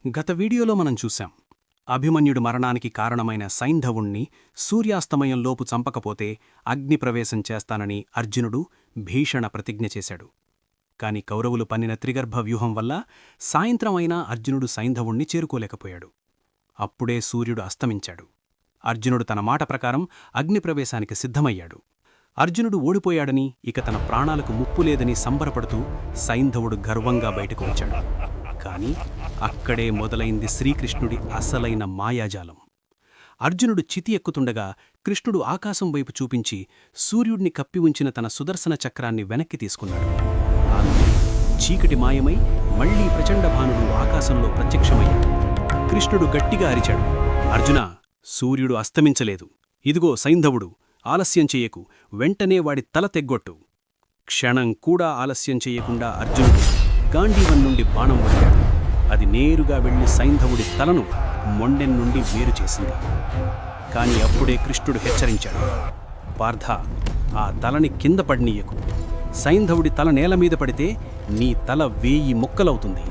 గత వీడియోలో మనం చూశాం. అభిమన్యుడి మరణానికి కారణమైన సైంధవుణ్ణి సూర్యాస్తమయంలోపు చంపకపోతే అగ్నిప్రవేశం చేస్తానని అర్జునుడు భీషణ ప్రతిజ్ఞ చేశాడు. కాని కౌరవులు పన్నిన త్రిగర్భ వ్యూహం వల్ల సాయంత్రం అయినా అర్జునుడు సైంధవుణ్ణి చేరుకోలేకపోయాడు. అప్పుడే సూర్యుడు అస్తమించాడు. అర్జునుడు తన మాట ప్రకారం అగ్నిప్రవేశానికి సిద్ధమయ్యాడు. అర్జునుడు ఓడిపోయాడని, ఇక తన ప్రాణాలకు ముప్పు లేదని సంబరపడుతూ సైంధవుడు గర్వంగా బయటకు వచ్చాడు. కాని అక్కడే మొదలైంది శ్రీకృష్ణుడి అసలైన మాయాజాలం. అర్జునుడు చితి ఎక్కుతుండగా కృష్ణుడు ఆకాశం వైపు చూపించి సూర్యుడిని కప్పి ఉంచిన తన సుదర్శన చక్రాన్ని వెనక్కి తీసుకున్నాడు. అంతే చీకటి మాయమై మళ్లీ ప్రచండభానుడు ఆకాశంలో ప్రత్యక్షమయ్యాడు. కృష్ణుడు గట్టిగా అరిచాడు, అర్జునా, సూర్యుడు అస్తమించలేదు. ఇదిగో సైంధవుడు, ఆలస్యం చెయ్యకు, వెంటనే వాడి తల తెగ్గొట్టు. క్షణం కూడా ఆలస్యం చెయ్యకుండా అర్జునుడు గాంధీవం నుండి బాణం వదిలాడు. అది నేరుగా వెళ్లి సైంధవుడి తలను మొండెం నుండి వేరు చేసింది. కాని అప్పుడే కృష్ణుడు హెచ్చరించాడు, పార్థ, ఆ తలని కింద పడినీయకు. సైంధవుడి తల నేలమీద పడితే నీ తల 1000 ముక్కలవుతుంది.